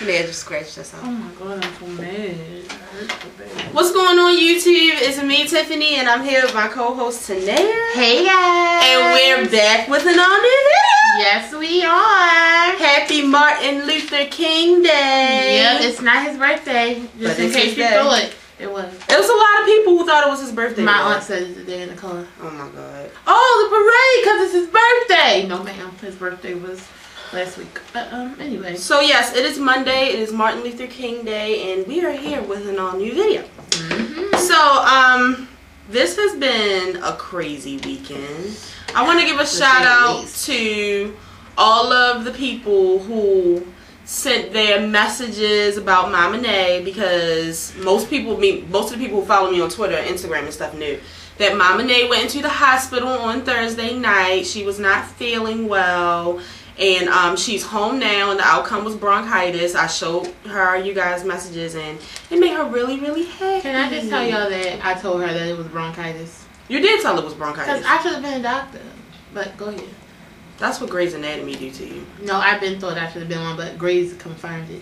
Tanae just scratched us out. Oh my god, I'm so mad. What's going on YouTube? It's me, Tiffany, and I'm here with my co-host Tanae. Hey guys! And we're back with an all new video. Yes, we are. Happy Martin Luther King Day. Yep, it's not his birthday. Just in case you thought it was. It was a lot of people who thought it was his birthday. My aunt said it's the day in the car. Oh my god. Oh, the parade because it's his birthday. No, ma'am. His birthday was last week. But anyway. So yes, it is Monday. It is Martin Luther King Day, and we are here with an all new video. So this has been a crazy weekend. I want to give a shout out to all of the people who sent their messages about Mama Nay, because most of the people who follow me on Twitter and Instagram and stuff knew that Mama Nay went into the hospital on Thursday night. She was not feeling well, and she's home now, and the outcome was bronchitis. I showed her you guys' messages, and it made her really, really happy. Can I just tell y'all that I told her that it was bronchitis? You did tell it was bronchitis. Because I should have been a doctor. But go ahead. That's what Grey's Anatomy do to you. No, I've been thought I should have been one, but Grey's confirmed it.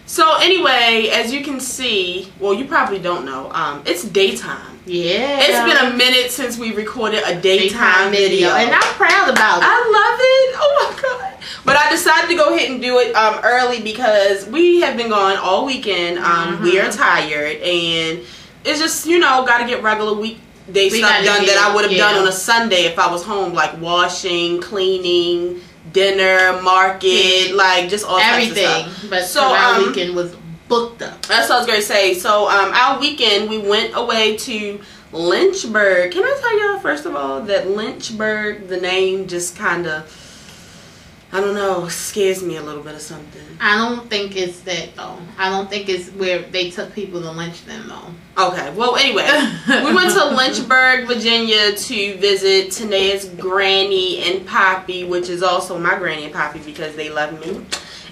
So anyway, as you can see, well, you probably don't know, it's daytime. Yeah. It's been a minute since we recorded a daytime video. And I'm proud about it. I love it. Oh my god. But I decided to go ahead and do it early because we have been gone all weekend. We are tired, and it's just, you know, got to get regular weekday stuff done that I would have done on a Sunday if I was home, like washing, cleaning, dinner, market, like just all everything. Types of stuff. But so our weekend was booked up. That's what I was going to say. So our weekend, we went away to Lynchburg. Can I tell y'all first of all that Lynchburg, the name just kind of, I don't know, scares me a little bit or something. I don't think it's that though. I don't think it's where they took people to lynch them though. Okay, well anyway, we went to Lynchburg, Virginia to visit Tanae's granny and poppy, which is also my granny and poppy because they love me.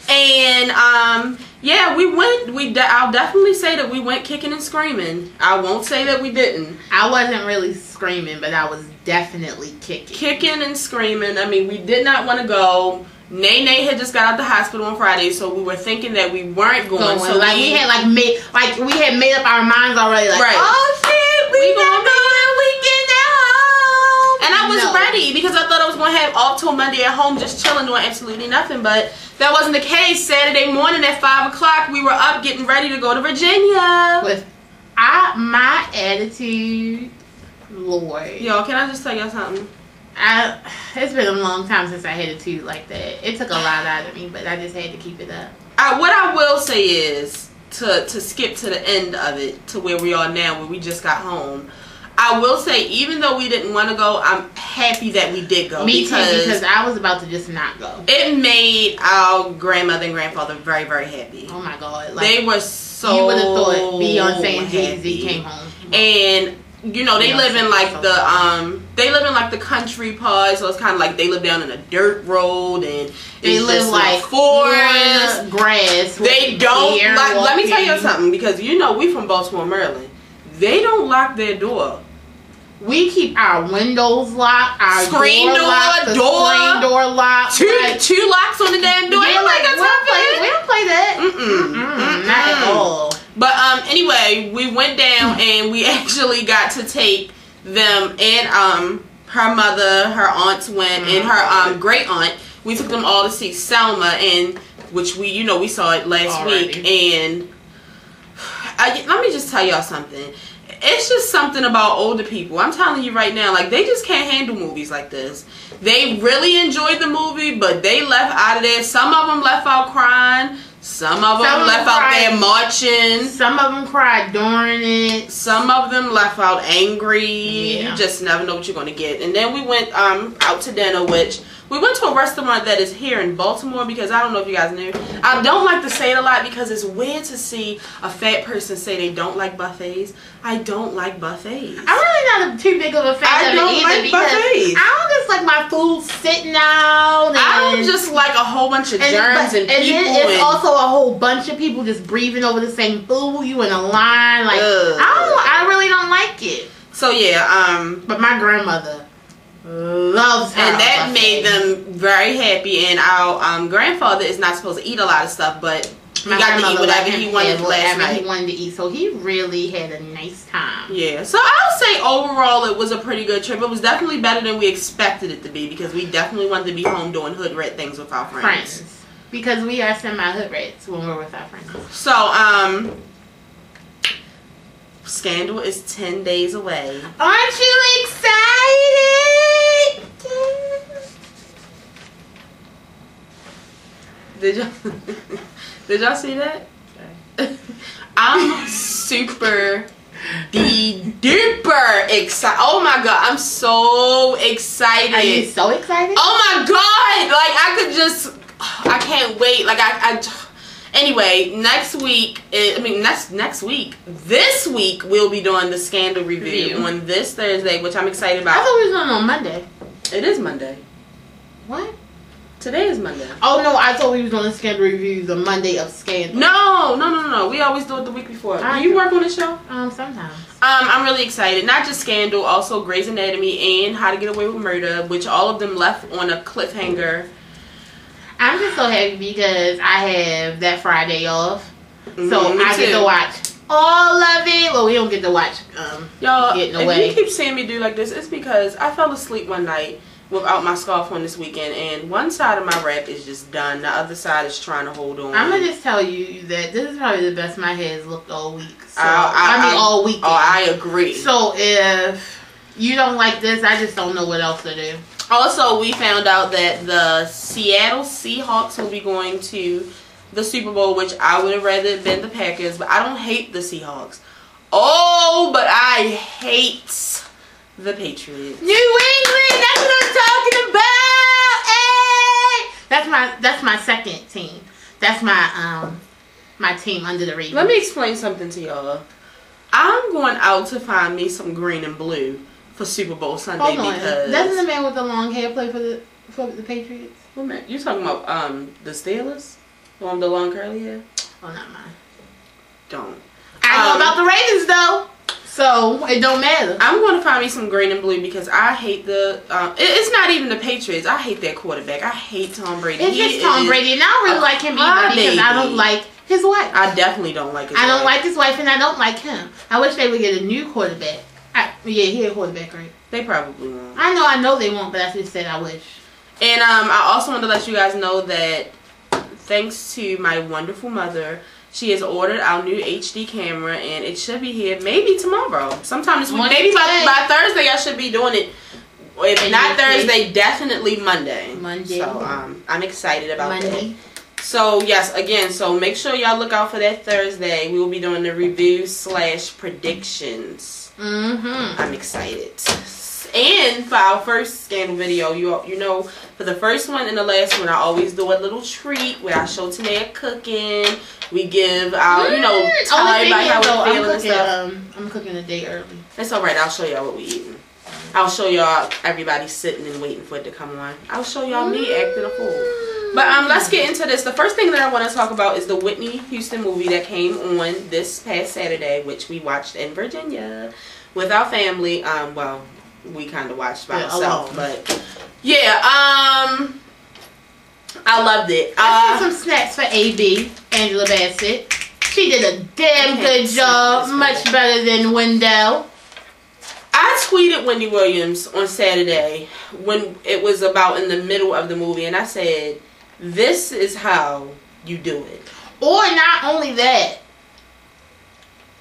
And yeah, we went. I'll definitely say that we went kicking and screaming. I won't say that we didn't. I wasn't really screaming, but I was definitely kicking and screaming. I mean, we did not want to go. Nene had just got out the hospital on Friday, so we were thinking that we weren't going. So like we had made up our minds already. Like, oh shit, we gonna be on weekend at home. And I was ready because I thought I was gonna have off till Monday at home, just chilling, doing absolutely nothing. But that wasn't the case. Saturday morning at 5 o'clock, we were up getting ready to go to Virginia. With my attitude, Lord. Yo, can I just tell y'all something? It's been a long time since I had a tooth like that. It took a lot out of me, but I just had to keep it up. What I will say is, to skip to the end of it, to where we are now, where we just got home, I will say, even though we didn't want to go, I'm happy that we did go. Me too, because I was about to just not go. It made our grandmother and grandfather very, very happy. Oh my god. Like, they were so you would have thought Beyonce and Jay-Z came home. And you know, they live in like the country part, so it's kind of like they live down in a dirt road, and they live like forest grass. They don't like, let me tell you something, because you know we from Baltimore, Maryland. They don't lock their door. We keep our windows locked, our screen door locked. Two locks on the damn door. Yeah, like, we don't play that. Not at all. But anyway, we went down and we actually got to take them, and her mother, her aunts went, and her great aunt. We took them all to see Selma, and which we saw it last week. And let me just tell y'all something. It's just something about older people. I'm telling you right now, like, they just can't handle movies like this. They really enjoyed the movie, but they left out of there. Some of them left out crying. Some of them left out there marching. Some of them cried during it. Some of them left out angry. Yeah. You just never know what you're going to get. And then we went out to dinner, which we went to a restaurant that is here in Baltimore, because I don't know if you guys knew. I don't like to say it a lot because it's weird to see a fat person say they don't like buffets. I don't like buffets. I'm really not too big of a fan of it either, because I don't just like my food sitting out. I don't just like a whole bunch of germs and people. And then it's also a whole bunch of people just breathing over the same food. You in a line, like I really don't like it. So yeah, but my grandmother loves her, and that made them very happy. And our grandfather is not supposed to eat a lot of stuff, but He got to eat whatever he wanted last night. He wanted to eat, so he really had a nice time. Yeah, so I would say overall it was a pretty good trip. It was definitely better than we expected it to be because we definitely wanted to be home doing hood rat things with our friends. Because we are semi-hood rats when we're with our friends. So, Scandal is 10 days away. Aren't you excited? Did y'all see that? Okay. I'm super duper excited. Oh my god, I'm so excited. Are you so excited? Oh my god, like I can't wait. Like anyway, next week, this week we'll be doing the Scandal review on this Thursday, which I'm excited about. I thought we was doing it on Monday. It is Monday. What? Today is Monday. Oh no, I thought we was doing the Scandal review the Monday of Scandal. No. We always do it the week before. Do you work on the show? Sometimes. I'm really excited. Not just Scandal, also Grey's Anatomy and How to Get Away with Murder, which all of them left on a cliffhanger. I'm just so happy because I have that Friday off, so I get to watch all of it. Well, we don't get to watch y'all. Getting Away. If you keep seeing me do like this, it's because I fell asleep one night without my scarf on this weekend, and one side of my wrap is just done. The other side is trying to hold on. I'm gonna just tell you that this is probably the best my hair has looked all week. So, all weekend. Oh, I agree. So if you don't like this, I just don't know what else to do. Also, we found out that the Seattle Seahawks will be going to the Super Bowl, which I would have rather been the Packers, but I don't hate the Seahawks. Oh, but I hate the Patriots. New England, that's what I'm talking about. Hey! That's my second team. That's my my team under the Ravens. Let me explain something to y'all. I'm going out to find me some green and blue for Super Bowl Sunday because doesn't the man with the long hair play for the Patriots? What man? You talking about the Steelers? The one with the long curly hair? Oh, not mine. Don't. I know about the Ravens though, so it don't matter. I'm going to find me some green and blue because I hate the. It's not even the Patriots. I hate that quarterback. I hate Tom Brady. It's just Tom Brady, and I don't really like him either because I don't like his wife. I definitely don't like his wife. I don't like his wife, and I don't like him. I wish they would get a new quarterback. Yeah, he a quarterback, right? They probably won't. I know they won't, but I just said I wish. And I also want to let you guys know that thanks to my wonderful mother, she has ordered our new HD camera, and it should be here maybe tomorrow, sometime this week. Maybe by Thursday I should be doing it. If not Thursday, definitely Monday. So I'm excited about that. So yes, again, so make sure y'all look out for that Thursday. We will be doing the review / predictions. I'm excited. And for our first Scandal video, you know, for the first one and the last one, I always do a little treat where I show Tanea cooking. We give our, you know, tell everybody how we're feeling and stuff. I'm cooking a day early. That's alright. I'll show y'all what we eating. I'll show y'all everybody sitting and waiting for it to come on. I'll show y'all me acting a fool. But let's get into this. The first thing that I want to talk about is the Whitney Houston movie that came on this past Saturday, which we watched in Virginia with our family. Well, we kind of watched by ourselves, but yeah, I loved it. I had some snacks for AB, Angela Bassett. She did a damn good job, much better than Wendell. I tweeted Wendy Williams on Saturday when it was about in the middle of the movie, and I said, this is how you do it. Or not only that,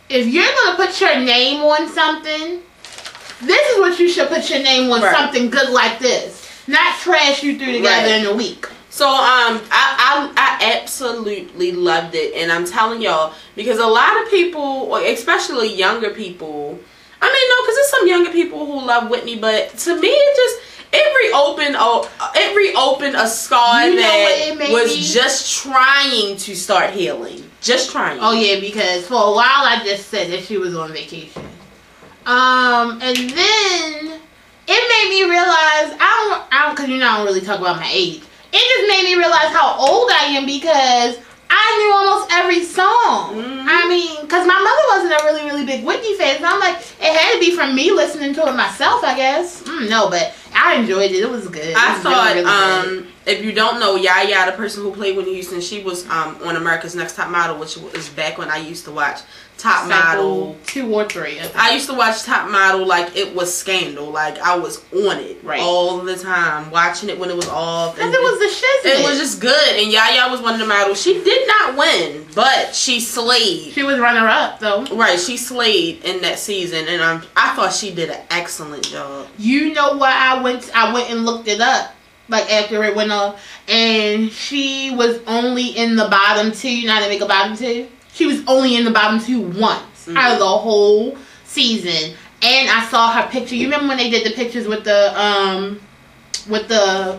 if you're going to put your name on something, this is what you should put your name on, something good like this. Not trash you threw together in a week. So I absolutely loved it, and I'm telling y'all, because a lot of people, especially younger people, I mean, no, because there's some younger people who love Whitney, but to me, it reopened a scar that was just trying to start healing. Just trying. Oh yeah, because for a while I just said that she was on vacation. And then it made me realize because you know I don't really talk about my age. It just made me realize how old I am because I knew almost every song. I mean, because my mother wasn't a really, really big Whitney fan, so I'm like, it had to be from me listening to it myself, I guess. No, but I enjoyed it. It was good. I thought, really, really if you don't know, Yaya, the person who played Whitney Houston, she was on America's Next Top Model, which was back when I used to watch Top Model 2 or 3. I used to watch Top Model like it was Scandal. Like I was on it all the time, watching it when it was off. Because it was the shiznit. It was just good, and Yaya was one of the models. She did not win, but she slayed. She was runner up though. Right, she slayed in that season, and I thought she did an excellent job. You know why I went and looked it up, like after it went off, and she was only in the bottom 2. You know how they make a bottom 2? She was only in the bottom 2 once out of the whole season. And I saw her picture. You remember when they did the pictures with the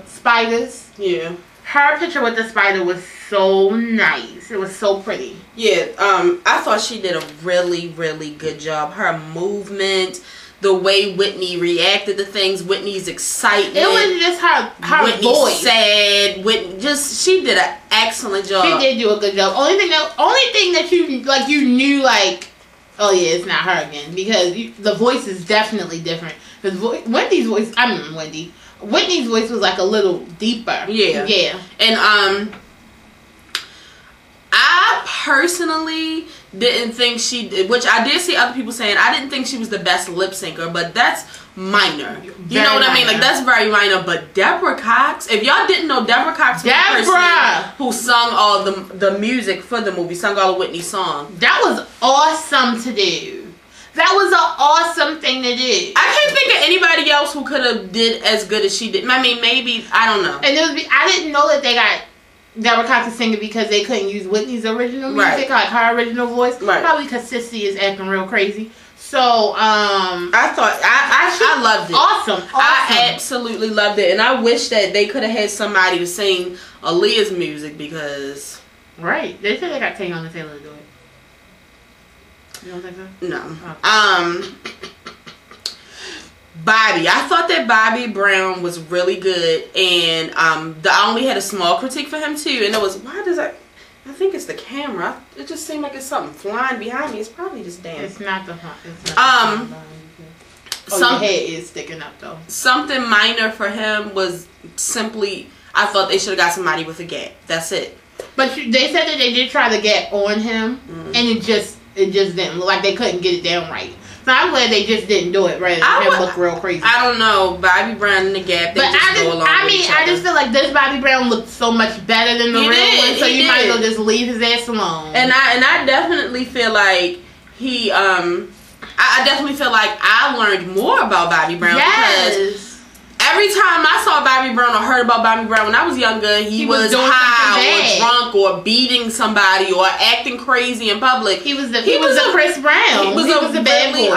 spiders? Yeah. Her picture with the spider was so nice. It was so pretty. Yeah, I thought she did a really, really good job. Her movement, the way Whitney reacted to things, Whitney's excitement. It was just her Whitney's voice. Sad. She did an excellent job. She did do a good job. Only thing that you knew like, oh yeah, it's not her again, because the voice is definitely different. Because Whitney's voice was like a little deeper. Yeah. Yeah. And I personally didn't think she did, which I did see other people saying, I didn't think she was the best lip syncer, but that's minor. You know what I mean? Like, that's very minor. But Deborah Cox, if y'all didn't know, Deborah Cox was the person who sung all the music for the movie, sung all of Whitney's songs. That was awesome to do. That was an awesome thing to do. I can't think of anybody else who could have did as good as she did. I mean, maybe, I don't know. And I didn't know that they got Deborah Cox to sing it because they couldn't use Whitney's original music, like her original voice. Right. Probably because Sissy is acting real crazy. So, I thought, I loved it. Awesome. I absolutely loved it. And I wish that they could have had somebody to sing Aaliyah's music because... Right. They said they got Tayana Taylor to do it. You don't think so? No. Okay. Bobby. I thought that Bobby Brown was really good, and I only had a small critique for him too, and it was, I think it's the camera. It just seemed like it's something flying behind me. It's probably just damn. It's not the your head is sticking up though. Something minor for him was simply, I thought they should have got somebody with a gap. That's it. But they said that they did try the gap on him, and it just didn't look like they couldn't get it down right. So I'm glad they just didn't do it right. It looked real crazy. I don't know. Bobby Brown in the gap. I just feel like this Bobby Brown looked so much better than the real one. So you might as well just leave his ass alone. And I definitely feel like he I definitely feel like I learned more about Bobby Brown because every time I saw Bobby Brown or heard about Bobby Brown when I was younger, he was high or drunk or beating somebody or acting crazy in public. He was a Chris Brown. He was a bad boy.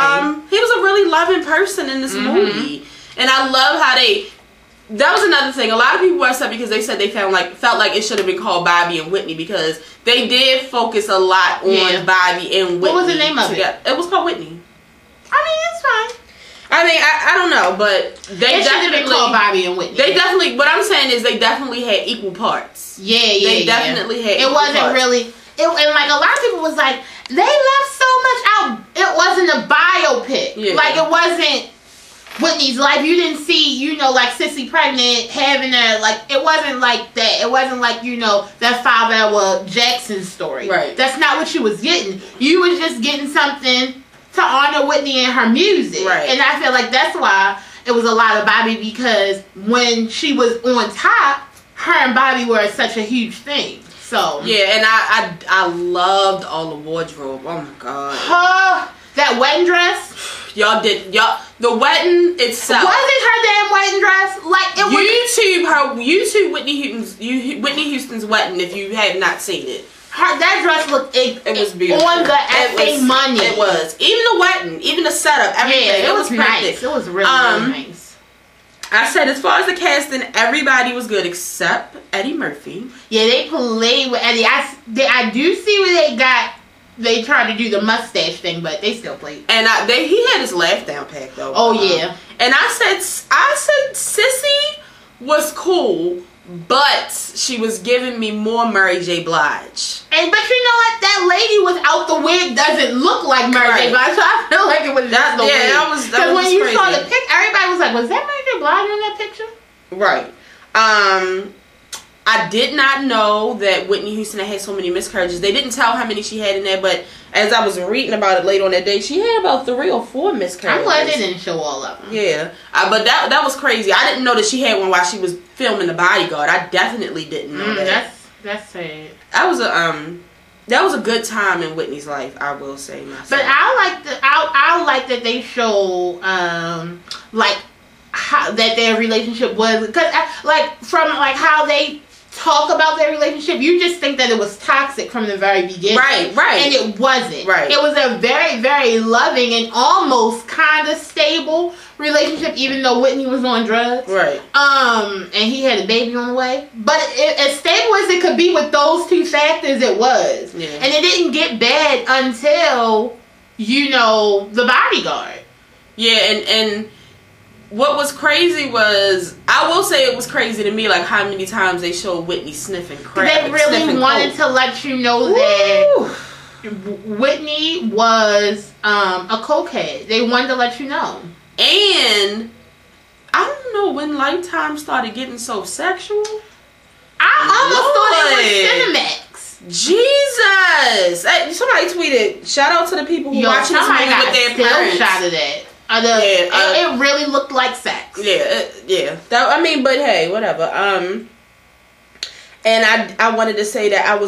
He was a really loving person in this movie, and I love how that was another thing. A lot of people were upset because they said they felt like it should have been called Bobby and Whitney because they did focus a lot on Bobby and Whitney. What was the name of it? It was called Whitney. I mean, it's fine. I mean, I don't know, but they definitely been called Bobby and Whitney. They definitely. What I'm saying is they definitely had equal parts. They definitely had. It wasn't parts. Really. And like a lot of people was like, they left so much out. It wasn't a biopic. Yeah. Like it wasn't Whitney's life. You didn't see, like Sissy pregnant, having it wasn't like that. It wasn't like, that 5-hour Jackson story. Right. That's not what you was getting. You was just getting something to honor Whitney and her music. Right. And I feel like that's why it was a lot of Bobby, because when she was on top, her and Bobby were such a huge thing. So yeah, and I loved all the wardrobe. Oh my god. That wedding dress. The wedding itself. Wasn't her damn wedding dress like it was? YouTube Whitney Houston's wedding if you have not seen it. That dress looked it was beautiful. On the effing money. It was. Even the wedding, even the setup, everything. Yeah, it was nice. It was really nice. I said as far as the casting, everybody was good except Eddie Murphy. Yeah, they played with Eddie. I do see where they tried to do the mustache thing, but they still played. And he had his laugh down pat though. Oh yeah. And I said Sissy was cool, but she was giving me more Mary J. Blige. But you know what? That lady without the wig doesn't look like Mary J. Blige, so I feel like it was just the wig. That was Because when you crazy. saw the pic, everybody was like, was that Mary J. Blige in that picture? Right. I did not know that Whitney Houston had so many miscarriages. They didn't tell how many she had in there, but as I was reading about it later on that day, she had about 3 or 4 miscarriages. I'm glad they didn't show all of them. Yeah, but that was crazy. I didn't know that she had one while she was filming The Bodyguard. I definitely didn't know that. That's sad. That was a good time in Whitney's life, I will say myself. But I like that they show like how that their relationship was, because from how they talk about their relationship, you just think that it was toxic from the very beginning. Right. And it wasn't. Right. It was a very, very loving and almost kind of stable relationship, even though Whitney was on drugs. Right. And he had a baby on the way. But as stable as it could be with those 2 factors, it was. Yeah. And it didn't get bad until, The Bodyguard. Yeah, and what was crazy was, I will say it was crazy to me, like how many times they showed Whitney sniffing crack. They really wanted to let you know that Whitney was a cokehead. They wanted to let you know. And I don't know when Lifetime started getting so sexual. I almost thought it was Cinemax. Jesus! Hey, somebody tweeted, shout out to the people who watching this movie with their parents. Shot of that. It really looked like sex. Yeah. But hey, whatever. And I wanted to say that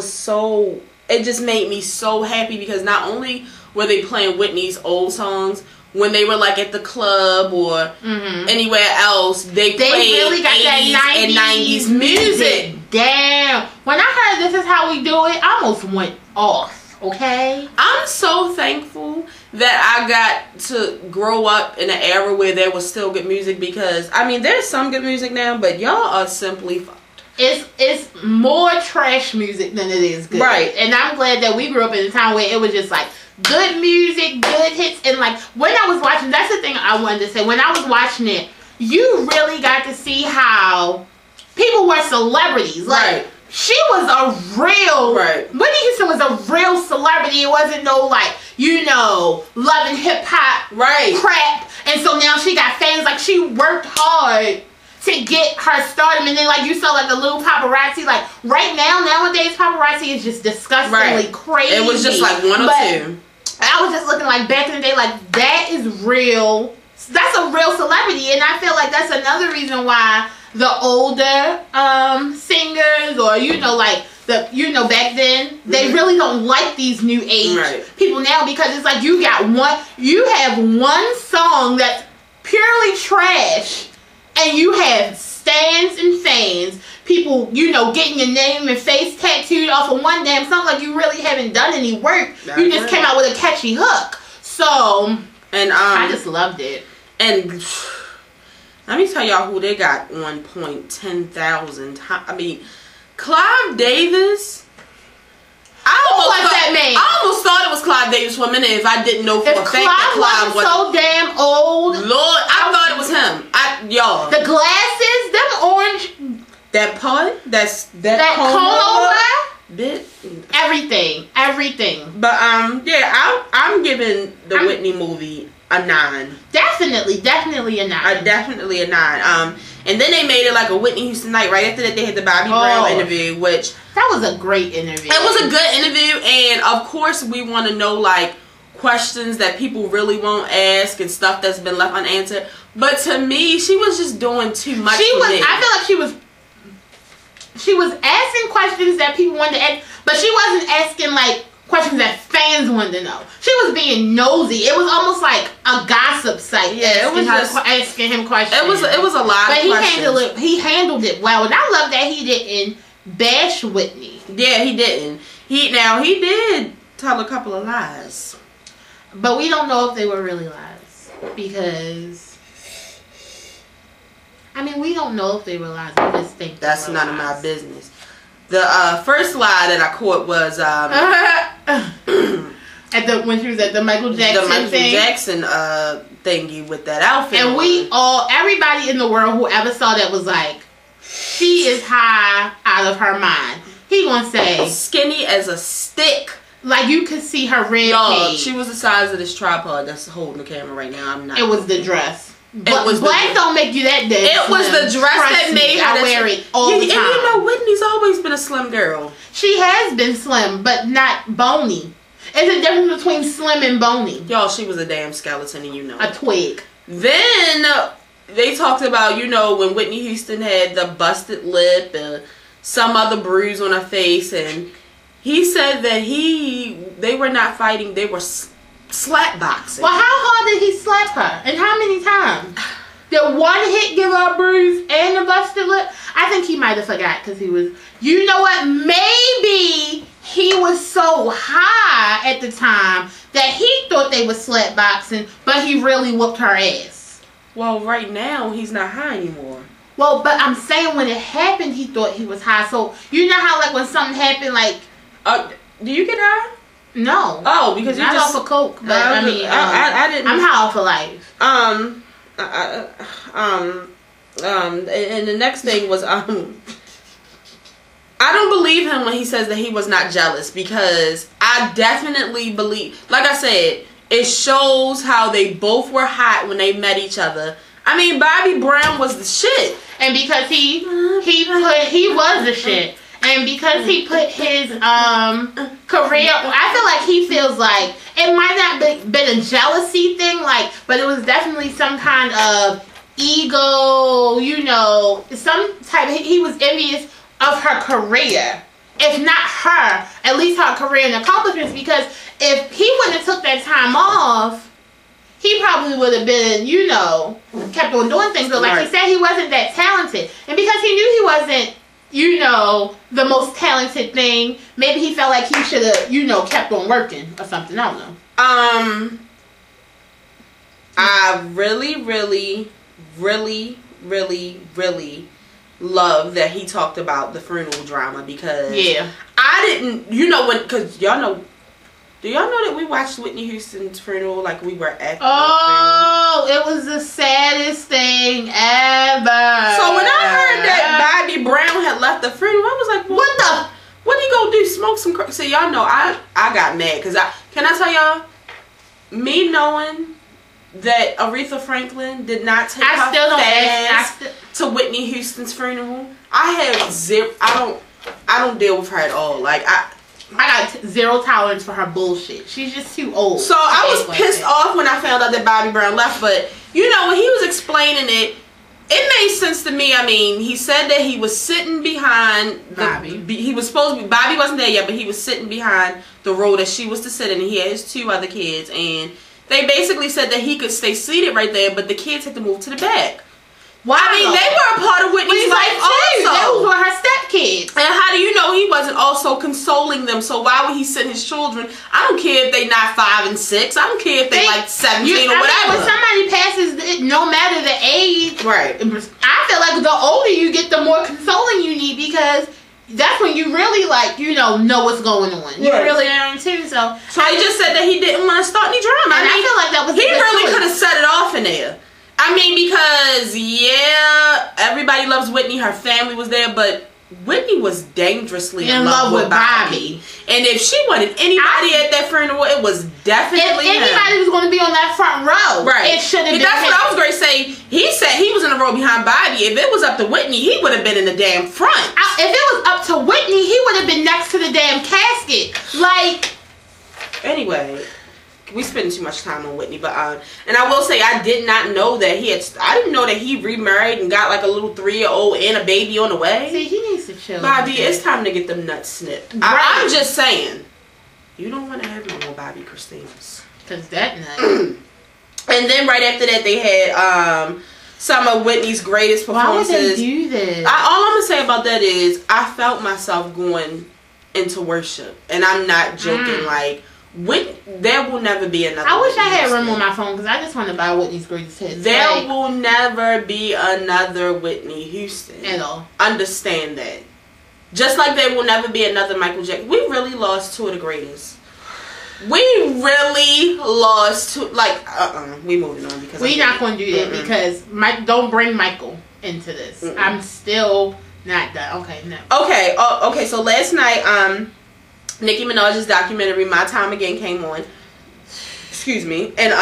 it just made me so happy, because not only were they playing Whitney's old songs, when they were like at the club or anywhere else, they played really got 80s that 90s and 90s music. Damn. When I heard This Is How We Do It, I almost went off. Okay? I'm so thankful that I got to grow up in an era where there was still good music, because, there's some good music now, but y'all are simply fucked. It's more trash music than it is good. Right. And I'm glad that we grew up in a time where it was just like good music, good hits, and when I was watching, that's the thing I wanted to say, when I was watching it, you really got to see how people were celebrities. Right. She was a real, Whitney Houston was a real celebrity. It wasn't no Love and Hip Hop crap. And so now she got fans. She worked hard to get her stardom. And then you saw the little paparazzi. Right now, nowadays, paparazzi is just disgustingly crazy. It was just 1 or 2. I was just looking back in the day, that is real. That's a real celebrity. And I feel that's another reason why the older singers, or back then, they really don't like these new age people now, because it's you have one song that's purely trash, and you have stands and fans, people getting your name and face tattooed off of one damn song, you really haven't done any work. You just came out with a catchy hook. So, and I just loved it. And let me tell y'all who they got on point 10,000 times. Clive Davis. I almost thought it was Clive Davis for a minute if I didn't know for a fact that Clive was so damn old. Lord, I thought it was him. Y'all. The glasses, them orange. That part, that comb over. Bit. Everything. But I'm giving the Whitney movie a 9. Definitely a 9. Definitely a 9. And then they made it a Whitney Houston night. Right after that, they had the Bobby Brown interview, which that was a great interview. It was a good interview, and of course, we want to know questions that people really won't ask and stuff that's been left unanswered. But to me, she was just doing too much. I feel like she was asking questions that people wanted to ask, but she wasn't asking questions that fans wanted to know. She was being nosy. It was almost like a gossip site. Yeah, it was just asking him questions. It was a lot of questions. But he handled it well, and I love that he didn't bash Whitney. Yeah, he didn't. He did tell a couple of lies, but we don't know if they were really lies, because we don't know if they were lies. We just think that's none of my business. The first lie that I caught was when she was at the Michael Jackson thingy with that outfit. And everybody in the world who ever saw that was she is high out of her mind. He gonna say skinny as a stick. You could see her rib cage. She was the size of this tripod that's holding the camera right now. It was the dress. But black don't make you that day. It was the dress that made her. I wear it all the time. And you know, Whitney's always been a slim girl. She has been slim, but not bony. There's a difference between slim and bony. Y'all, she was a damn skeleton, and you know. A twig. Then they talked about, you know, when Whitney Houston had the busted lip and some other bruise on her face, and he said that they were not fighting, they were slap boxing. Well, how hard did he slap her? And how many times? Did one hit give her a bruise and a busted lip? I think he might have forgot because he was, you know what, maybe he was so high at the time that he thought they were slap boxing, but he really whooped her ass. Well, right now, he's not high anymore. Well, but I'm saying when it happened, he thought he was high. So, you know how, like, when something happened, like... do you get high? No. Oh, because you not just... off of coke, but, I mean... I didn't... I'm high off of life. And the next thing was, I don't believe him when he says that he was not jealous, because I definitely believe... Like I said, it shows how they both were hot when they met each other. I mean, Bobby Brown was the shit. And because he was the shit. And because he put his career, I feel like he feels like it might not have been a jealousy thing, like, but it was definitely some kind of ego, you know, some type of, he was envious of her career. If not her, at least her career and accomplishments, because if he wouldn't have took that time off, he probably would have been, you know, kept on doing things. But like he said, he wasn't that talented. And because he knew he wasn't, you know, the most talented thing, maybe he felt like he should have, you know, kept on working or something. I don't know. I really, really, really, really, really love that he talked about the funeral drama, because I didn't, you know, because y'all know, do y'all know that we watched Whitney Houston's funeral like we were at the funeral? It was the saddest thing ever. So when I heard that Bobby Brown had left the funeral, I was like, well, what he gonna do, smoke some crack? So y'all know I got mad, because can I tell y'all, me knowing that Aretha Franklin did not take her fast to Whitney Houston's funeral, I have zero, I don't deal with her at all. Like, I got zero tolerance for her bullshit. She's just too old. So I was pissed off when I found out that Bobby Brown left, but you know, when he was explaining it, it made sense to me. I mean, he said that he was sitting behind Bobby. He was supposed to be, Bobby wasn't there yet, but he was sitting behind the row that she was to sit in, and he had his two other kids, and they basically said that he could stay seated right there, but the kids had to move to the back. Wow. I mean, they were a part of Whitney's life also. Those were her stepkids. And how do you know he wasn't also consoling them? So why would he send his children? I don't care if they not 5 and 6. I don't care if they like 17 or whatever. When somebody passes, no matter the age, right? I feel like the older you get, the more consoling you need, because that's when you really, like, you know what's going on. You're really there in tune. So he just said that he didn't want to start any drama. And I feel like that was he really could have set it off in there. I mean, because everybody loves Whitney. Her family was there, but Whitney was dangerously in love with Bobby. And if she wanted anybody at that funeral, it was definitely if anybody was going to be on that front row, right? It should have been. That's what I was going to say. He said he was in the row behind Bobby. If it was up to Whitney, he would have been in the damn front. If it was up to Whitney, he would have been next to the damn casket. Like, anyway. We spend too much time on Whitney, but and I will say I did not know that I didn't know that he remarried and got like a little 3-year-old and a baby on the way. See, he needs to chill. Bobby, it's time to get them nuts snipped. Right. I'm just saying, you don't want to have no more Bobby Christinas. Cause that nut. And then right after that, they had some of Whitney's greatest performances. Why would they do this? All I'm gonna say about that is I felt myself going into worship, and I'm not joking. Like. There will never be another. I wish I had room on my phone, because I just want to buy Whitney's greatest hits. There will never be another Whitney Houston at all. Understand that. Just like there will never be another Michael Jackson. We really lost two of the greatest. We really lost two. Like, we moving on, because we're not going to do that because don't bring Michael into this. I'm still not done. Okay, no. Okay. Okay. So last night, Nicki Minaj's documentary "My Time Again" came on. Excuse me, and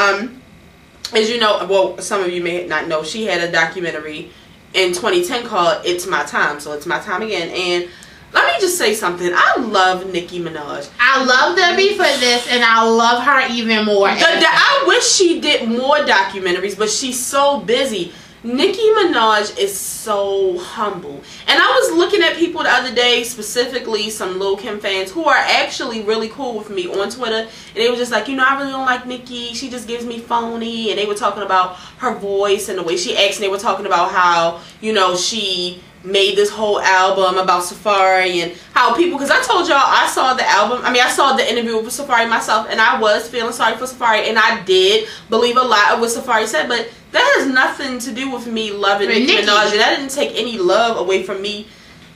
as you know, well, some of you may not know, she had a documentary in 2010 called "It's My Time." So it's my time again. And let me just say something. I love Nicki Minaj. I love Debbie for this, and I love her even more. I wish she did more documentaries, but she's so busy. Nicki Minaj is so humble. And I was looking at people the other day, specifically some Lil' Kim fans who are actually really cool with me on Twitter, and they were just like, you know, I really don't like Nicki, she just gives me phony. And they were talking about her voice and the way she acts, and they were talking about how, you know, she made this whole album about Safari, and how people, because I told y'all I saw the album, I mean I saw the interview with Safari myself, and I was feeling sorry for Safari, and I did believe a lot of what Safari said, but that has nothing to do with me loving Nicki Minaj, and that didn't take any love away from me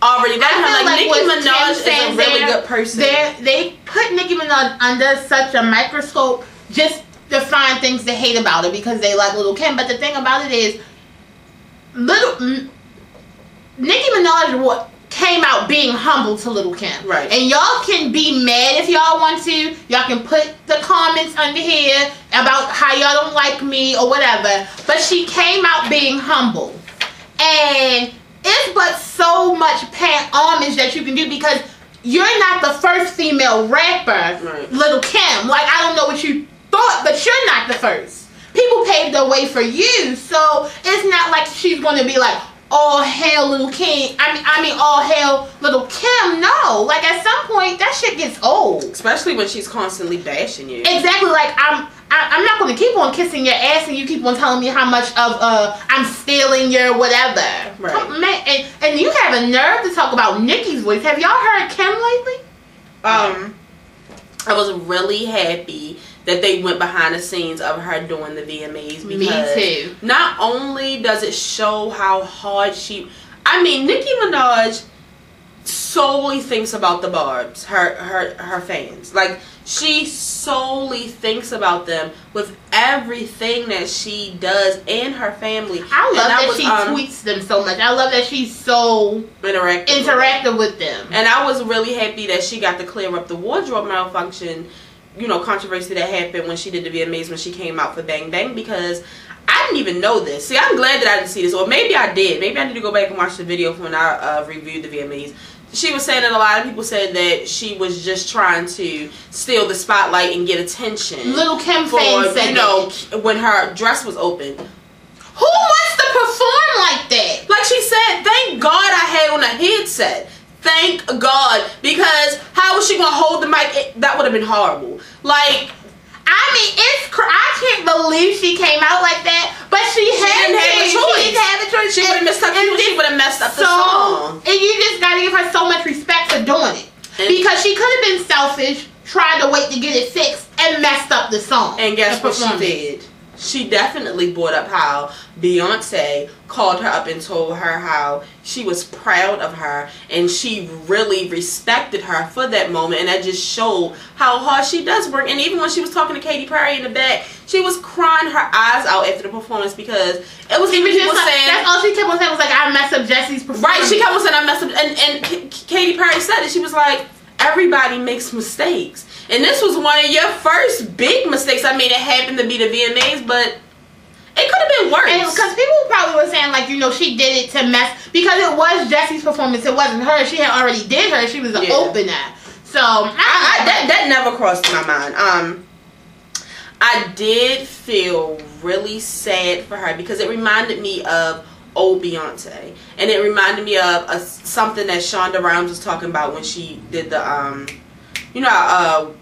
already liking her. Like Nicki Minaj is a really good person. They put Nicki Minaj under such a microscope just to find things to hate about her because they like Lil' Kim, but the thing about it is Nicki Minaj came out being humble to Lil' Kim. Right. And y'all can be mad if y'all want to. Y'all can put the comments under here about how y'all don't like me or whatever. But she came out being humble. And it's but so much paying homage that you can do because you're not the first female rapper, right. Lil' Kim. Like, I don't know what you thought, but you're not the first. People paved the way for you. So it's not like she's going to be like, all hail Lil' Kim. I mean, all hail Lil' Kim. No, like at some point that shit gets old. Especially when she's constantly bashing you. Exactly. Like I'm not going to keep on kissing your ass and you keep on telling me how much of I'm stealing your whatever. Right. Man, and you have a nerve to talk about Nicki's voice. Have y'all heard Kim lately? I was really happy that they went behind the scenes of her doing the VMAs, because me too. Not only does it show how hard I mean, Nicki Minaj solely thinks about the Barbs, her fans. Like, she solely thinks about them with everything that she does and her family. I love that she tweets them so much. I love that she's so interactive with them. And I was really happy that she got to clear up the wardrobe malfunction, you know, controversy that happened when she did the VMAs when she came out for Bang Bang, because I didn't even know this. See, I'm glad that I didn't see this, or maybe I did. Maybe I need to go back and watch the video from when I reviewed the VMAs. She was saying that a lot of people said that she was just trying to steal the spotlight and get attention. Lil' Kim fans said, you know, when her dress was open. Who wants to perform like that? Like she said, thank God I had on a headset. Thank God, because how was she gonna hold the mic? That would have been horrible. Like, I mean, I can't believe she came out like that, but she didn't have a choice. She didn't have a choice. She would have messed up. She would have messed up the song. And you just gotta give her so much respect for doing it, because she could have been selfish, tried to wait to get it fixed, and messed up the song. And guess what she did? She definitely brought up how Beyonce called her up and told her how she was proud of her and she really respected her for that moment, and that just showed how hard she does work. And even when she was talking to Katy Perry in the back, she was crying her eyes out after the performance, because it was even people saying, that's all she kept on saying was like, I messed up Jesse's performance. Right, she kept on saying I messed up, and Katy Perry said it. She was like, everybody makes mistakes. And this was one of your first big mistakes. I mean, it happened to be the VMAs, but it could have been worse. And because people probably were saying, like, you know, she did it to mess, because it was Jesse's performance. It wasn't her. She had already did her. She was the opener. So that never crossed my mind. I did feel really sad for her, because it reminded me of old Beyonce, and it reminded me of something that Shonda Rhimes was talking about when she did the you know,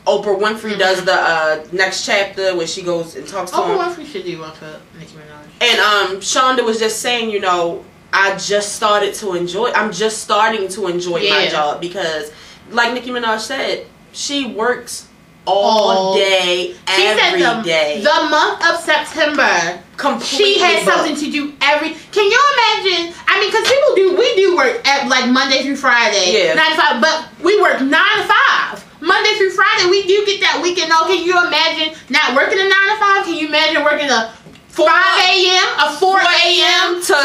Oprah Winfrey does the Next Chapter, where she goes and talks to him. Oprah Winfrey should do one for Nicki Minaj. And Shonda was just saying, you know, I'm just starting to enjoy my job, because like Nicki Minaj said, she works all day, every day. The month of September, completely she had something to do Can you imagine? I mean, because we do work at like Monday through Friday, 9 to 5, but we work 9 to 5. Monday through Friday, we do get that weekend off. Can you imagine not working a 9 to 5? Can you imagine working a 5 a.m., a 4 a.m. to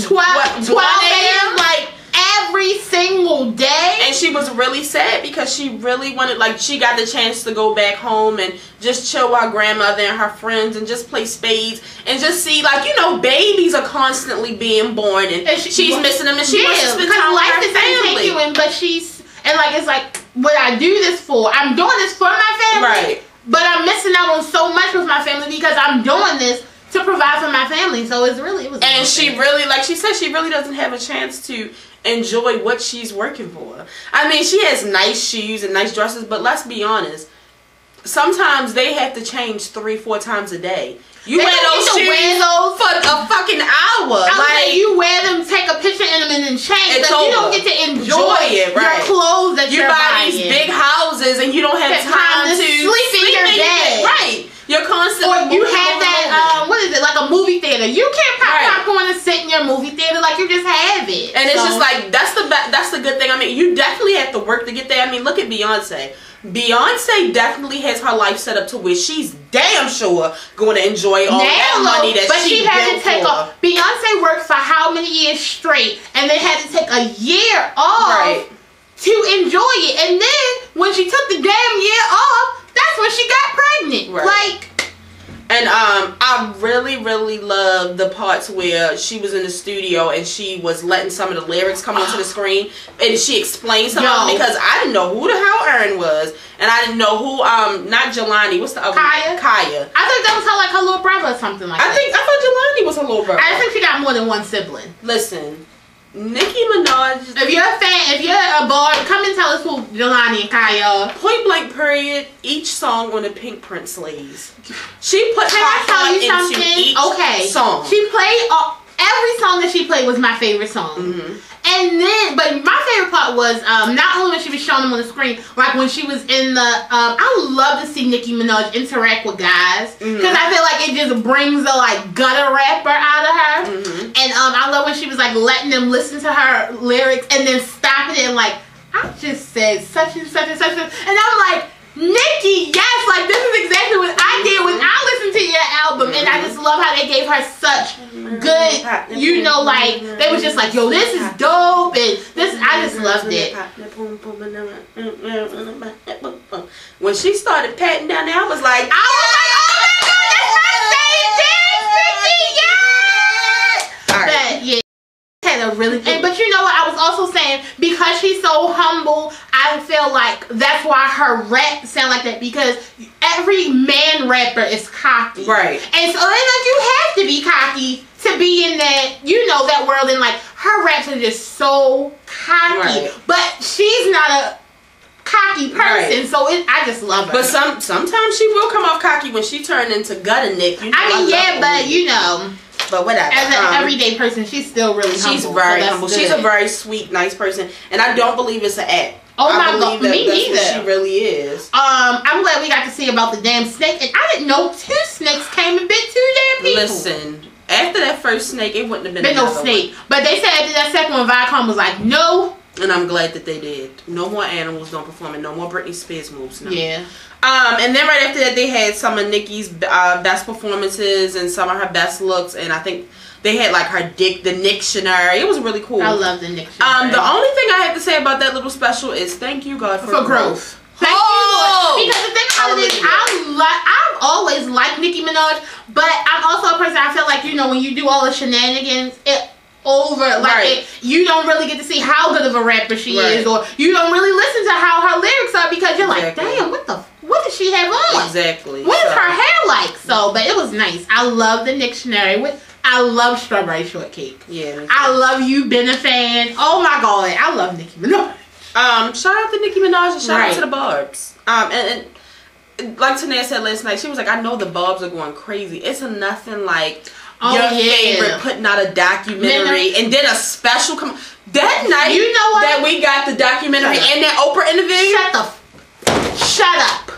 12 a.m.? Like, every single day. And she was really sad because she really wanted, like, she got the chance to go back home and just chill with her grandmother and her friends and just play spades and just see, like, you know, babies are constantly being born and she's missing them and she wants to spend time with her family. But she's, and like, it's like, what I do this for? I'm doing this for my family. Right. But I'm missing out on so much with my family because I'm doing this to provide for my family. So it was. And she really, like she said, she really doesn't have a chance to enjoy what she's working for. I mean, she has nice shoes and nice dresses, but let's be honest. Sometimes they have to change 3-4 times a day. You wear those shoes for a fucking hour. Like, you wear them, take a picture in them, and then change. But you don't get to enjoy it, right? Your clothes that you're buying. You buy these big houses and you don't have time to sleep in your bed. Right. You're constantly. Or you have that, what is it, like a movie theater. You can't pop popcorn and sit in your movie theater, like you just have it. And it's just like, that's the good thing. I mean, you definitely have to work to get there. I mean, look at Beyonce. Beyonce definitely has her life set up to where she's damn sure going to enjoy all that money that she had to take off. Beyonce worked for how many years straight, and they had to take a year off to enjoy it. And then when she took the damn year off, that's when she got pregnant. Like. And I really, really love the parts where she was in the studio and she was letting some of the lyrics come onto the screen and she explained some of them, because I didn't know who the hell Erin was and I didn't know who not Jelani, what's the other one? Kaya. I think that was her, like, her little brother or something like that. I thought Jelani was her little brother. I think she got more than one sibling. Listen, Nicki Minaj. If you're a fan, if you're a boy, come and tell us who Jelani and Kaya. Point blank period. Each song on the Pink Print slaves. She put her heart into each song. She played every song that she played was my favorite song. And then, but my favorite part was not only when she was showing them on the screen, like when she was in the. I love to see Nicki Minaj interact with guys because I feel like it just brings the like gutter rapper out of her. And I love when she was like letting them listen to her lyrics and then stopping it and like, I just said such and such and such, and I'm like, Nicki, yes, like this is exactly what I did when I listened to your album, and I just love how they gave her such good, you know, like they was just like, yo, this is dope, and this, I just loved it. When she started patting down there, I was like, oh my god, that's my favorite dance, Nicki, yes. But yeah. Had a really, but you know what, I was also saying, because she's so humble, I feel like that's why her rap sound like that, because every man rapper is cocky, right? And so it's like you have to be cocky to be in that, you know, that world, and like her raps are just so cocky, but she's not a cocky person, so I just love her. But sometimes she will come off cocky when she turned into Gutter Nick. You know, I mean, yeah, but you know. But whatever. As an everyday person, she's still really humble. She's very humble. She's a very sweet, nice person, and I don't believe it's an act. Oh my god, me neither. She really is. I'm glad we got to see about the damn snake, and I didn't know 2 snakes came and bit 2 damn people. Listen, after that first snake, it wouldn't have been no snake. But they said after that second one, Viacom was like, no. And I'm glad that they did. No more animals don't perform, and no more Britney Spears moves. No. Yeah. And then right after that, they had some of Nicki's best performances and some of her best looks, and I think they had like the Nictionary. It was really cool. I love the Nictionary. The only thing I have to say about that little special is thank you, God, for growth. Thank you, Lord. Because the thing about it is, I've always liked Nicki Minaj, but I'm also a person, I feel like, you know, when you do all the shenanigans, you don't really get to see how good of a rapper she is, or you don't really listen to how her lyrics are, because you're like, damn, what does she have on? Exactly. What is her hair like? So, but it was nice. I love the Nictionary. I love Strawberry Shortcake. Yeah. I love You Been a Fan. Oh my god, I love Nicki Minaj. Shout out to Nicki Minaj and shout out to the Barbs. And like Tanea said last night, she was like, I know the Barbs are going crazy. It's nothing like your favorite putting out a documentary and then a special that night, you know what? That we got the documentary and that Oprah interview. Shut up.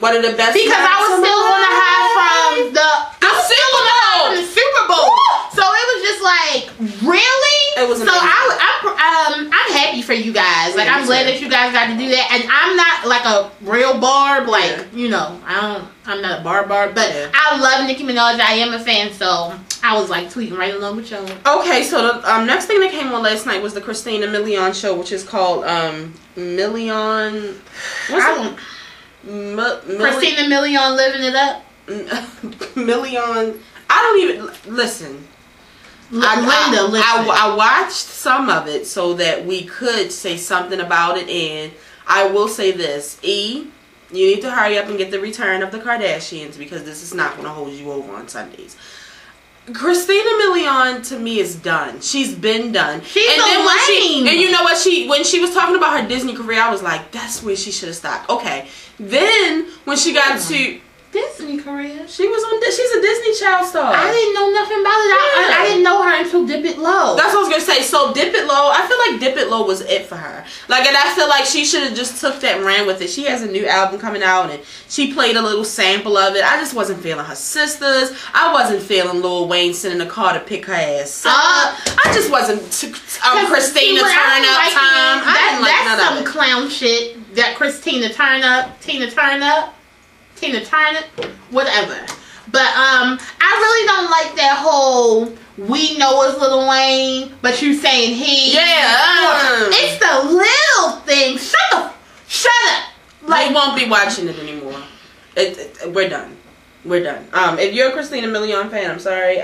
One of the best. Because I was still on the high from the Super Bowl. So it was just like, really? It was amazing. So I'm happy for you guys. Like, I'm glad that you guys got to do that. And I'm not, like like a real barb. Like, you know, I'm not a barb, but I love Nicki Minaj. I am a fan, so I was like tweeting right along with y'all. Okay, so the next thing that came on last night was the Christina Milan show, which is called Milan. Christina Milan living it up. Milan. I don't even listen. Linda, I watched some of it so that we could say something about it, and I will say this: you need to hurry up and get the return of the Kardashians, because this is not going to hold you over on Sundays. Christina Milian to me is done. She's been done. She's lame. And you know what? When she was talking about her Disney career, I was like, that's where she should have stopped. Okay. Then when she got to Disney career, she's a Disney child star. I didn't know nothing about it. I didn't know her until Dip It Low. That's what I was gonna say. So Dip It Low, I feel like Dip It Low was it for her. Like, and I feel like she should have just took that and ran with it. She has a new album coming out, and she played a little sample of it. I just wasn't feeling her sisters. I wasn't feeling Lil Wayne sitting in the car to pick her ass up. I just wasn't Christina turn up time. That's some clown shit. That Christina turn up, Tina Turner, whatever. But I really don't like that whole we know it's Lil Wayne, but you saying he. Yeah. It's the little thing. Shut up. Like, we won't be watching it anymore. We're done. We're done. If you're a Christina Milian fan, I'm sorry.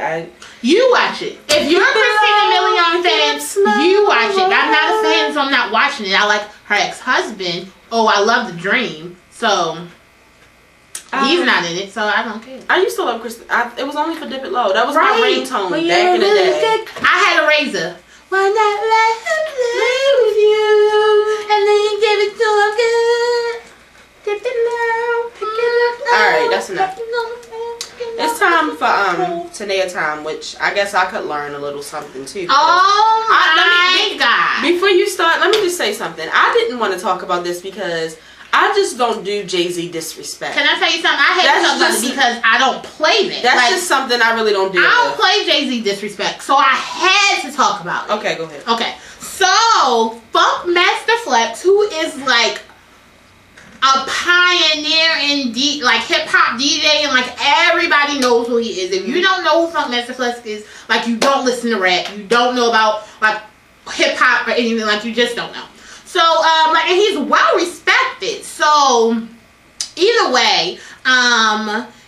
You watch it. If you're a Christina Milian fan, you watch it. I'm not a fan, so I'm not watching it. I like her ex-husband. Oh, I love The Dream. So he's not in it, so I don't care. I used to love Christina. It was only for Dip It Low. That was my ringtone back in the day. I had a razor. Why not let him play with you? And then you give it to him good. Dip it low, pick it up. Alright, that's enough. It's time for Tanea time, which I guess I could learn a little something too. Oh my God. Before you start, let me just say something. I didn't want to talk about this because I just don't do Jay-Z disrespect. Can I tell you something? I hate to talk about it because I don't play that. That's just something I really don't do. I don't play Jay-Z disrespect, so I had to talk about it. Okay, go ahead. Okay, so Funk Master Flex, who is like a pioneer in like hip hop DJ, and like everybody knows who he is. If you don't know who Funk Master Flex is, like you don't listen to rap, you don't know about like hip hop or anything, like you just don't know. So like, and he's well respected. So either way,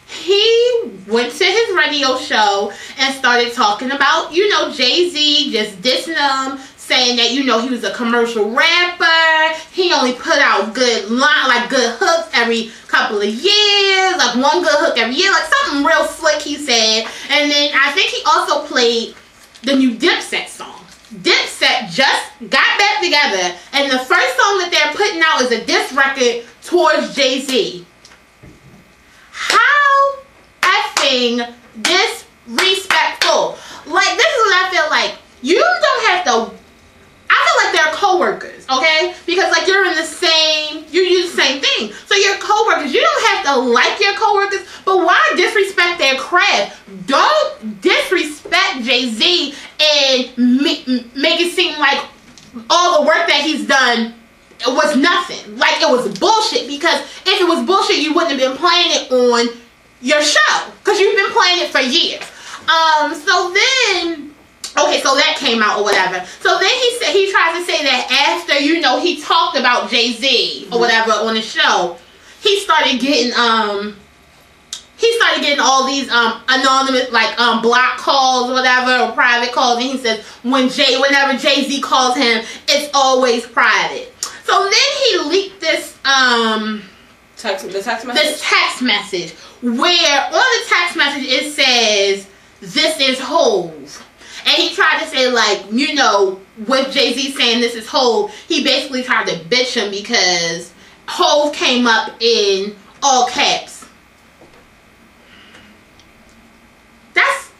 he went to his radio show and started talking about, you know, Jay-Z, just dissing him, saying that, you know, he was a commercial rapper. He only put out good hooks every couple of years, like one good hook every year, like something real slick, he said. And then I think he also played the new Dipset song. Dipset just got back together, and the first song that they're putting out is a diss record towards Jay-Z. How effing disrespectful. Like, this is what I feel like. You don't have to. I feel like they're co-workers, okay? Because like you use the same thing. So you're co-workers. You don't have to like your co-workers, but why disrespect their craft? Don't disrespect Jay-Z and make it seem like all the work that he's done was nothing. Like it was bullshit. Because if it was bullshit, you wouldn't have been playing it on your show. Because you've been playing it for years. So then... Okay, so that came out or whatever. So then he tries to say that after, you know, he talked about Jay-Z or whatever on the show, he started getting all these anonymous like block calls or whatever, or private calls, and he says whenever Jay-Z calls him, it's always private. So then he leaked this text message where on the text message it says, "This is Hove." And he tried to say, like, you know, with Jay-Z saying this is Hove, he basically tried to bitch him because Hove came up in all caps. That's...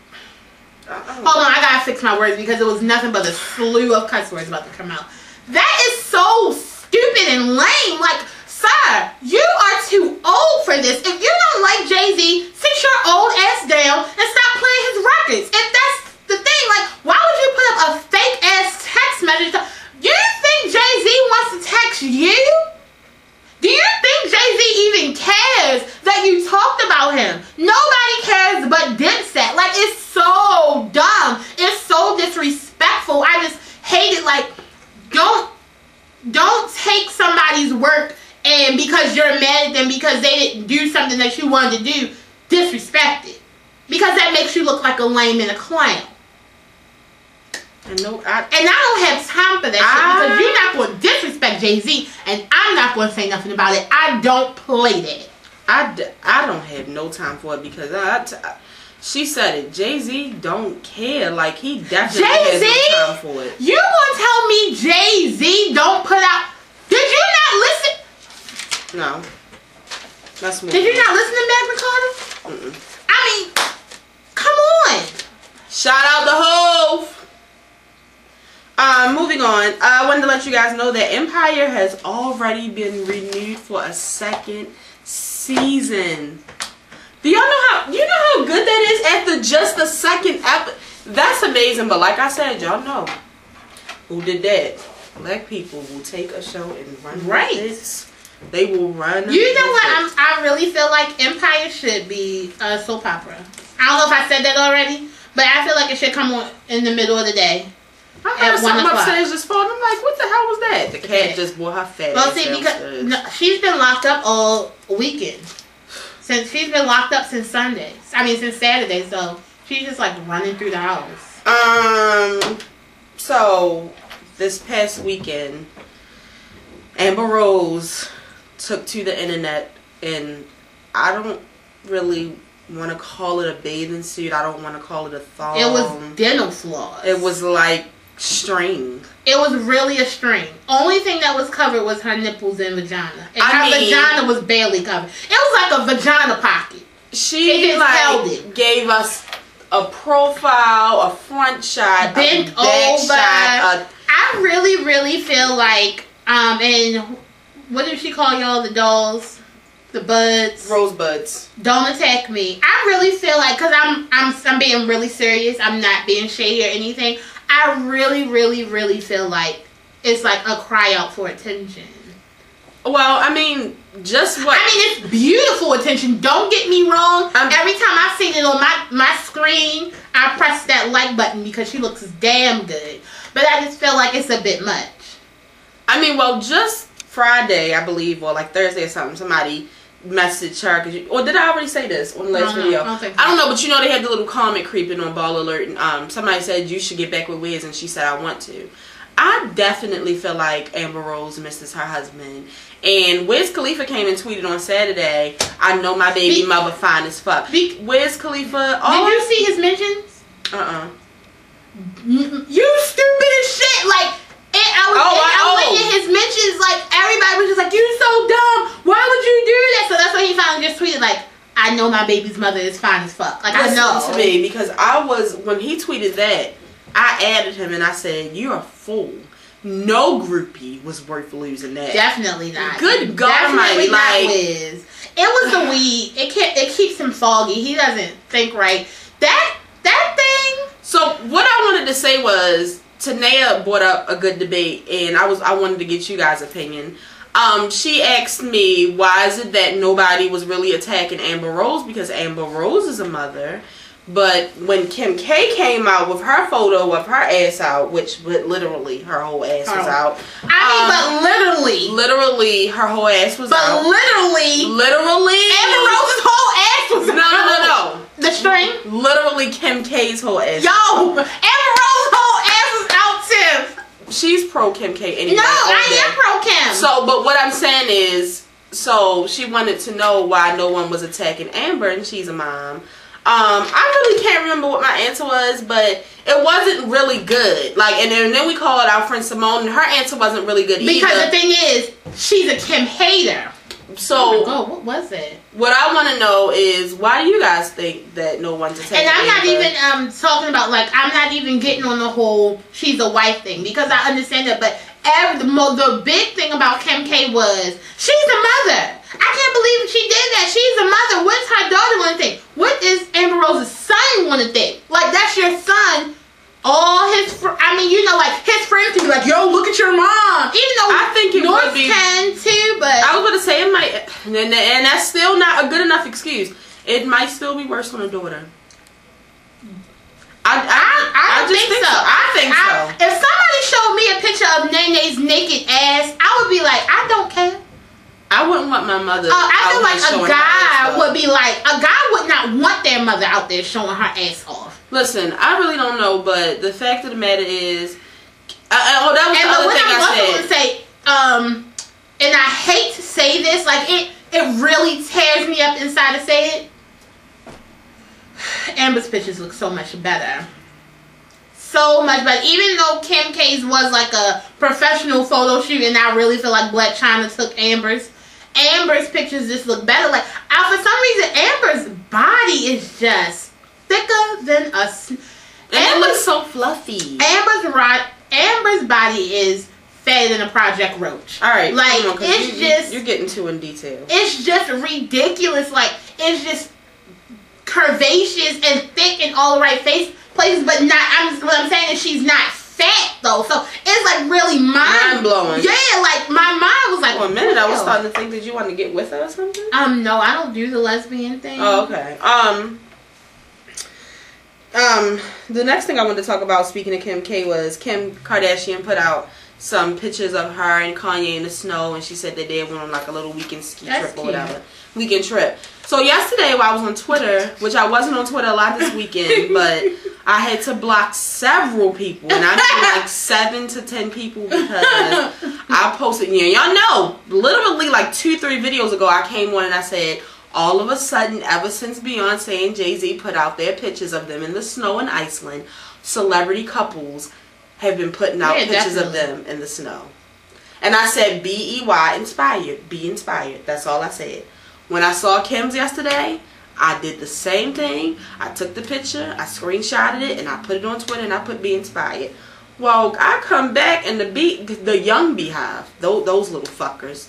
Hold on, I gotta fix my words because it was nothing but a slew of cuss words about to come out. That is so stupid and lame. Like, sir, you are too old for this. If you don't like Jay-Z, sit your old ass down and stop playing his records. If that's the thing, like, why would you put up a fake ass text message? Do you think Jay-Z wants to text you? Do you think something that you wanted to do, disrespect it. Because that makes you look like a lame and a clown. And I don't have time for that shit, because you're not going to disrespect Jay-Z, and I'm not going to say nothing about it. I don't play that. I don't have no time for it, because she said it. Jay-Z don't care. Like, he definitely has no time for it. You gonna tell me Jay-Z don't put out... Did you not listen? No. That's more. Did you not listen to Magna Carta? I mean, come on. Shout out to Hove. Moving on. I wanted to let you guys know that Empire has already been renewed for a second season. Do y'all know how good that is after just the second episode? That's amazing, but like I said, y'all know who did that. Black people will take a show and run with this. They will run. You know what? I really feel like Empire should be a soap opera. I don't know if I said that already, but I feel like it should come on in the middle of the day. I heard something upstairs just falling. I'm like, what the hell was that? The cat just bore her fat. Well, see, because she's been locked up all weekend. She's been locked up since Sunday. I mean, since Saturday. So she's just like running through the house. So this past weekend, Amber Rose took to the internet, and I don't really want to call it a bathing suit. I don't want to call it a thong. It was dental floss. It was like string. It was really a string. Only thing that was covered was her nipples and vagina. And her vagina was barely covered. It was like a vagina pocket. She held it. Gave us a profile, a front shot, bent a back over. shot. I really, really feel like, and what did she call y'all, the dolls? The buds? Rosebuds. Don't attack me. I really feel like, because I'm being really serious. I'm not being shady or anything. I really, really, really feel like it's like a cry out for attention. Well, I mean, just what... I mean, it's beautiful attention. Don't get me wrong. Every time I see it on my screen, I press that like button because she looks damn good. But I just feel like it's a bit much. I mean, well, just Friday, I believe, or like Thursday or something, somebody messaged her. Or did I already say this on the last video? I don't know, but you know they had the little comment creeping on Ball Alert. And somebody said, you should get back with Wiz, and she said, I want to. I definitely feel like Amber Rose misses her husband. And Wiz Khalifa came and tweeted on Saturday, I know my baby mother fine as fuck. Wiz Khalifa... Did you see his mentions? You stupid as shit. Like, I went in his mentions, like, everybody was just like, you so dumb. Why would you do that? So that's when he finally just tweeted, like, I know my baby's mother is fine as fuck. Like, I know. To me, because when he tweeted that, I added him and I said, you're a fool. No groupie was worth losing that. Definitely not. Good God Almighty. Like, Wiz. It was the weed. It keeps him foggy. He doesn't think right. That thing. So what I wanted to say was, Tanea brought up a good debate, and I wanted to get you guys' opinion. She asked me, why is it that nobody was really attacking Amber Rose? Because Amber Rose is a mother. But when Kim K came out with her photo of her ass out, which literally her whole ass was out. Literally her whole ass was out. Literally Amber Rose's whole ass was out. No. The string? Literally Kim K's whole ass. Yo, Amber Rose's whole ass was out too. She's pro Kim K anyway. No, I am pro Kim. So, but what I'm saying is, so she wanted to know why no one was attacking Amber, and she's a mom. I really can't remember what my answer was, but it wasn't really good. Like, and then we called our friend Simone, and her answer wasn't really good either. Because the thing is, she's a Kim hater. So, oh my God, what was it? What I want to know is, why do you guys think that no one's attacking And I'm not Amber? even talking about, like, I'm not even getting on the whole she's a wife thing, because I understand that, but the big thing about Kim K was, she's a mother. I can't believe she did that. She's a mother. What's her daughter want to think? What is Amber Rose's son want to think? Like, that's your son. All his, like, his friends can be like, yo, look at your mom. Even though I think it North would be, can too, but I was going to say it might, and that's still not a good enough excuse. It might still be worse on a daughter. I just think so. I think so. If somebody showed me a picture of Nene's naked ass, I would be like, I don't care. I wouldn't want my mother. I feel like a guy would be like, a guy would not want their mother out there showing her ass off. Listen, I really don't know, but the fact of the matter is, that was the other thing I said. Say, and I hate to say this, like it really tears me up inside to say it. Amber's pictures look so much better. So much better. Even though Kim K's was like a professional photo shoot, and I really feel like Black China took Amber's pictures just look better. Like, for some reason, Amber's body is just thicker than a... And it looks so fluffy. Amber's body is fatter than a Project Roach. Alright. Like, it's you're getting too in detail. It's just ridiculous. Like, it's just curvaceous and thick in all the right places, but not... what I'm saying is she's not fat, though. So, it's like really mind-blowing. Yeah, like, my mind was like... For a minute, I was starting to think that you wanted to get with her or something. No, I don't do the lesbian thing. Oh, okay. The next thing I wanted to talk about, speaking of Kim K, was Kim Kardashian put out some pictures of her and Kanye in the snow, and she said that they went on like a little weekend ski trip or whatever. Weekend trip. So yesterday while I was on Twitter, which I wasn't on Twitter a lot this weekend, but I had to block several people, and I mean like 7 to 10 people, because I posted, y'all know, literally like 2-3 videos ago I came on and I said, all of a sudden, ever since Beyonce and Jay-Z put out their pictures of them in the snow in Iceland, celebrity couples have been putting out pictures of them in the snow. And I said, B-E-Y, inspired. Be inspired. That's all I said. When I saw Kim's yesterday, I did the same thing. I took the picture, I screenshotted it, and I put it on Twitter, and I put Be Inspired. Well, I come back, and the young beehive, those little fuckers,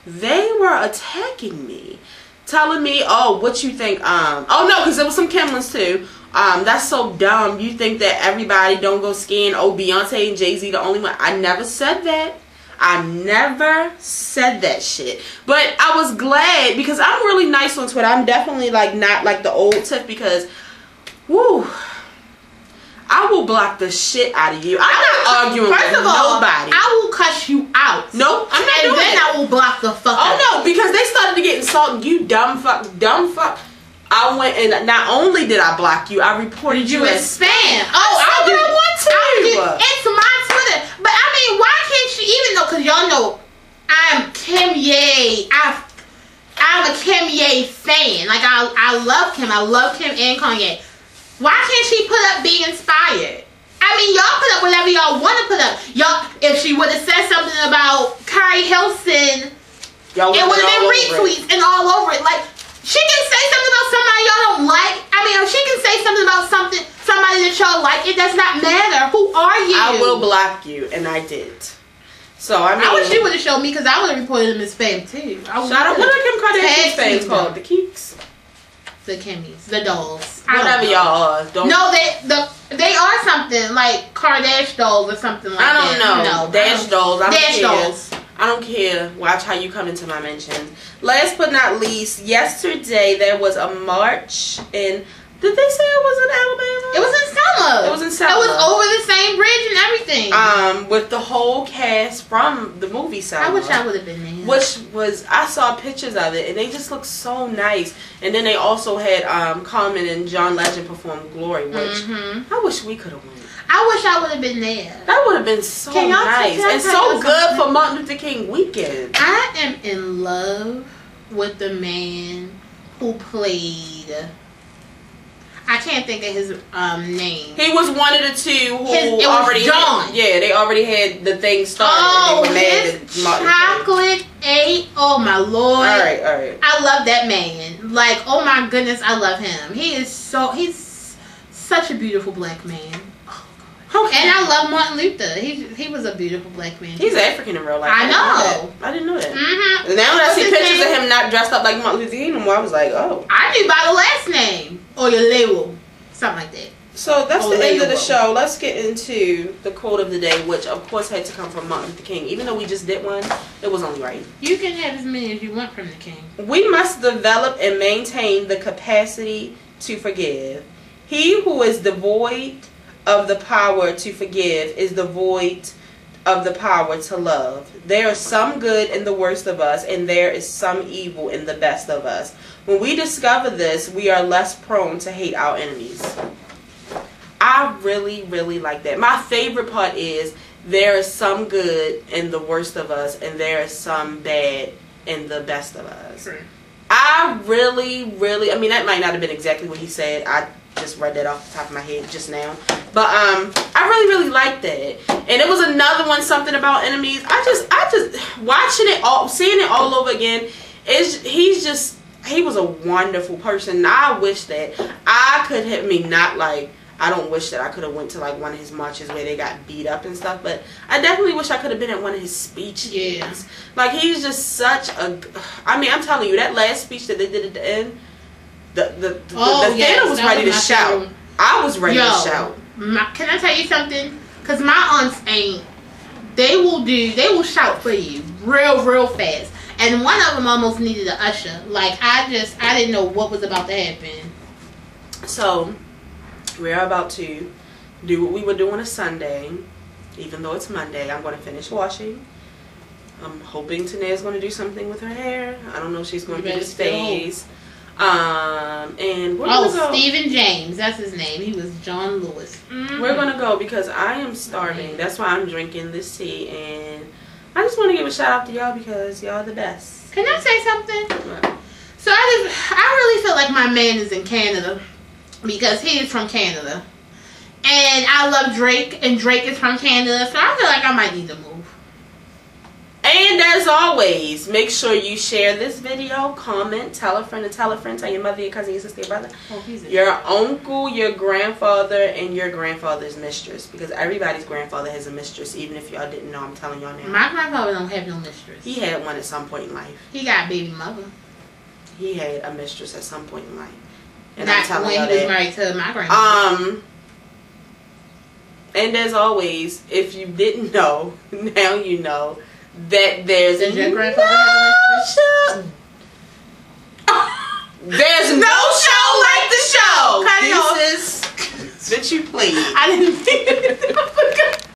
they were attacking me. Telling me, oh, what you think, oh no, because there was some Kimlins too. That's so dumb. You think that everybody don't go skiing? Oh, Beyonce and Jay-Z the only one. I never said that. I never said that shit. But I was glad, because I'm really nice on Twitter. I'm definitely like not like the old Tiff, because, woo, I will block the shit out of you. I'm not arguing with nobody. I will cuss you out. Nope, I'm not doing it. And then I will block the fuck out. Oh no, because they started to get insulted. You dumb fuck. I went, and not only did I block you, I reported you as spam. I want to. It's my Twitter. But I mean, why can't she, even though, because y'all know I'm Kim Ye. I'm a Kim Ye fan. Like, I love Kim. I love Kim and Kanye. Why can't she put up Be Inspired? I mean, y'all put up whatever y'all want to put up. Y'all, if she would have said something about Carrie Hilson, it would have been retweets and all over it. Like, she can say something about somebody y'all don't like. I mean, if she can say something about somebody that y'all like, it does not matter. Who are you? I will block you, and I did. So, I mean, I wish you would have showed me, because I would have reported them as spam too. Shout out, what are Kim Kardashian's fans called? The Keeks? The Kimmies, the dolls, whatever y'all are. No, they are something like Kardashian dolls or something like that. I don't know. Dash dolls. Dash dolls. I don't care. Watch how you come into my mentions. Last but not least, yesterday there was a march in. Did they say it was in Alabama? It was in Selma. It was in Selma. It was over the same bridge and everything. With the whole cast from the movie Selma. I wish I would have been there. Which was, I saw pictures of it, and they just look so nice. And then they also had Common and John Legend perform Glory, which I wish we could have won. I wish I would have been there. That would have been so nice and so good for Martin Luther King weekend. I am in love with the man who played. I can't think of his name. He was one of the two who it already was John. They already had the thing started. Oh, and they were mad his chocolate ate. Oh my lord! All right. I love that man. Like, oh my goodness, I love him. He's such a beautiful black man. Okay. And I love Martin Luther. He was a beautiful black man. He's African in real life. I know. I didn't know that. Now when I see pictures of him not dressed up like Martin Luther King anymore, I was like, oh. I knew by the last name. Or your label. Something like that. So that's the end of the show. Let's get into the quote of the day, which of course had to come from Martin Luther King. Even though we just did one, it was only right. You can have as many as you want from the King. We must develop and maintain the capacity to forgive. He who is devoid of the power to forgive is devoid of the power to love. There is some good in the worst of us, and there is some evil in the best of us. When we discover this, we are less prone to hate our enemies. I really, really like that. My favorite part is there is some good in the worst of us, and there is some bad in the best of us. Right. I really, really, I mean, that might not have been exactly what he said. I just read that off the top of my head just now. But I really, really liked that. And it was another one, something about enemies. I just watching it all, seeing it all over again, he was a wonderful person. I wish that I could have, I don't wish that I could have went to like one of his marches where they got beat up and stuff, but I definitely wish I could have been at one of his speeches. Yeah. Like, he's just such a, I mean, I'm telling you, that last speech that they did at the end, the theater was ready to shout. I was ready to shout. Can I tell you something? Because my aunts ain't, they will shout for you real fast. And one of them almost needed an usher. Like, I didn't know what was about to happen. So, we're about to do what we would do on a Sunday. Even though it's Monday, I'm going to finish washing. I'm hoping Tanae's going to do something with her hair. I don't know if she's going to do this phase. And we're going to go. Stephen James, that's his name. He was John Lewis. Mm-hmm. We're going to go because I am starving. That's why I'm drinking this tea. And I just want to give a shout out to y'all because y'all are the best. Can I say something? What? So I really feel like my man is in Canada. Because he is from Canada. And I love Drake. And Drake is from Canada. So I feel like I might need to move. And as always, make sure you share this video, comment, tell a friend, tell your mother, your cousin, your sister, your brother, your uncle, your grandfather, and your grandfather's mistress. Because everybody's grandfather has a mistress. Even if y'all didn't know, I'm telling y'all now. My grandfather don't have no mistress. He had one at some point in life. He got a baby mother. He had a mistress at some point in life. And not when he was married to my grandmother. And as always, if you didn't know, now you know that there's Did your grandfather have a mistress? There's no show like the show. Cut it off. Bitch, you please. I didn't think I forgot.